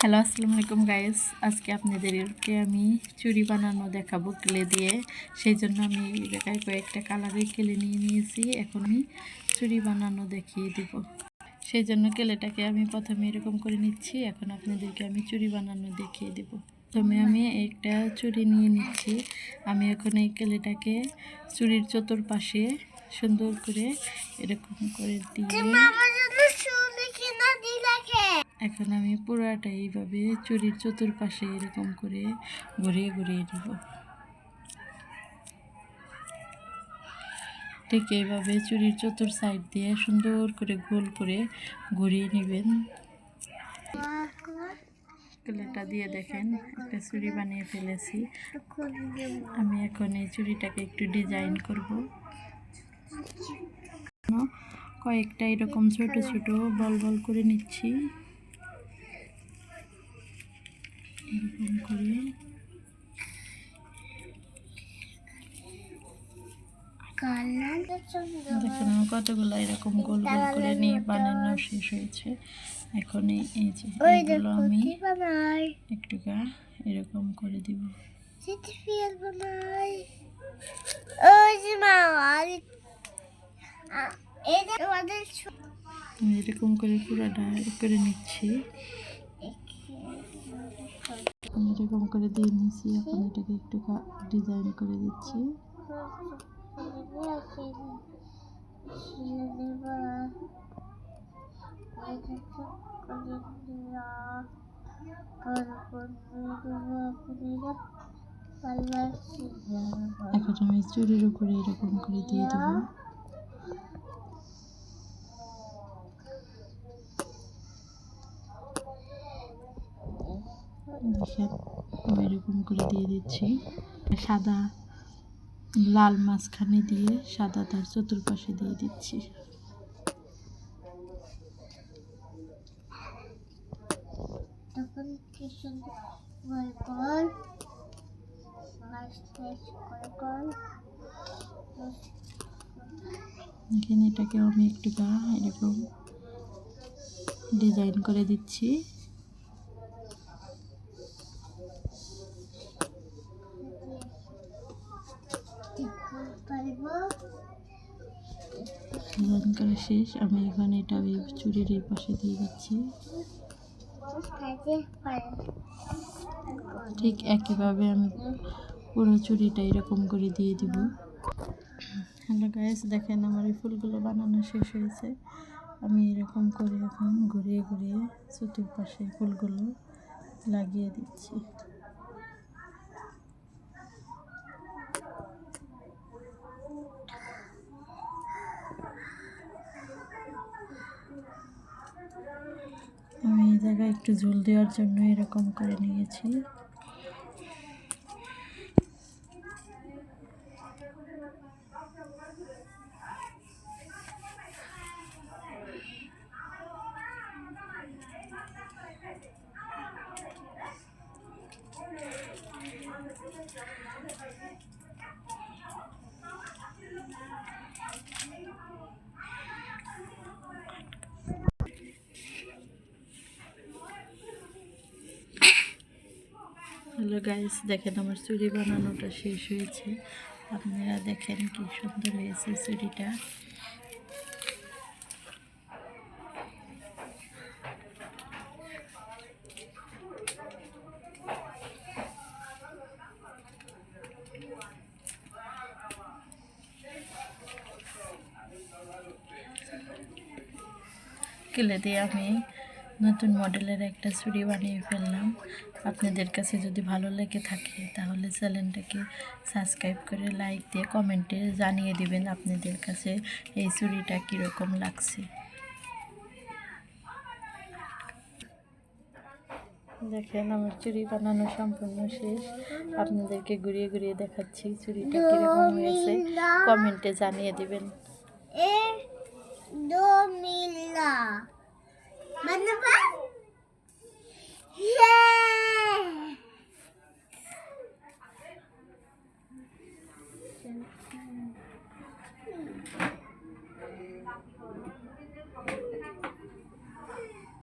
Hello, আসসালামু আলাইকুম guys. আজকে আপনাদেরকে আমি চুড়ি বানানো দেখাবো ক্লে দিয়ে। সেই জন্য আমি এই জায়গায় কয়েকটা কালারের ক্লে নিয়ে নিয়েছি। এখন আমি চুড়ি বানানো দেখিয়ে দিব। সেই জন্য ক্লেটাকে আমি প্রথমে এরকম করে নিচ্ছি। এখন আপনাদেরকে আমি চুড়ি বানানো দেখিয়ে দেব। প্রথমে আমি একটা চুড়ি নিয়ে নিচ্ছি। আমি এখন এই ক্লেটাকে চুড়ির চতুর্পাশে সুন্দর করে এরকম করে দিয়ে এখন আমি পুরাটা এইভাবে চুড়ির চতুর্পাশে এরকম করে ঘুরিয়ে ঘুরিয়ে দিব। ঠিক এইভাবে চুড়ির চতুর সাইড দিয়ে সুন্দর করে গোল করে ঘুরিয়ে নেবেন। ক্লেটা দিয়ে দেখেন একটা চুড়ি বানিয়ে ফেলেছি। আমি এখন এই চুড়িটাকে একটু ডিজাইন করব। কয়েকটা এরকম ছোট ছোট বল বল করে নিচ্ছি। এরকম করে দেখেন আমার কতগুলো এরকম গোল গোল করে নিয়ে বানানো শেষ হয়েছে। এখন এই যে এইগুলো আমি একটু এরকম করে দিব। এরকম করে পুরোটা করে নিচ্ছি। এরকম করে দিয়ে নিচ্ছি। এখন এটাকে একটু ডিজাইন করে দিচ্ছি। এখন আমি চুড়ির উপরে এরকম করে দিয়ে দেবো। দেখেন আমি এরকম করে দিয়ে দিচ্ছি। সাদা লাল মাঝখানে দিয়ে সাদা তার চতুর্পাশে দিয়ে দিচ্ছি। এখানে এটাকে আমি একটু এরকম ডিজাইন করে দিচ্ছি। ডিজাইন করা শেষ। আমি এখানে এটা ওই চুড়ির এই পাশে দিয়ে দিচ্ছি। ঠিক একইভাবে আমি পুরো চুড়িটা এরকম করে দিয়ে দিব। হ্যালো গাইস, দেখেন আমার এই ফুলগুলো বানানো শেষ হয়েছে। আমি এরকম করে এখন ঘুরিয়ে ঘুরিয়ে চতুর্পাশে ফুলগুলো লাগিয়ে দিচ্ছি। আমি এই জায়গায় একটু ঝুল দেওয়ার জন্য এরকম করে নিয়েছি। হ্যালো গাইস, দেখেন আমার চুড়ি বানানোটা শেষ হয়েছে। আপনারা দেখেন কি সুন্দর হয়েছে চুড়িটা। ক্লে দিয়ে আমি নতুন মডেলের একটা চুড়ি বানিয়ে ফেললাম। আপনাদের কাছে যদি ভালো লেগে থাকে তাহলে চ্যানেলটাকে সাবস্ক্রাইব করে লাইক দিয়ে কমেন্টে জানিয়ে দিবেন আপনাদের কাছে এই চুড়িটা কীরকম লাগছে। দেখেন আমার চুড়ি বানানো সম্পূর্ণ শেষ। আপনাদেরকে ঘুরিয়ে ঘুরিয়ে দেখাচ্ছি চুড়িটা কীরকম হয়েছে, কমেন্টে জানিয়ে দিবেন।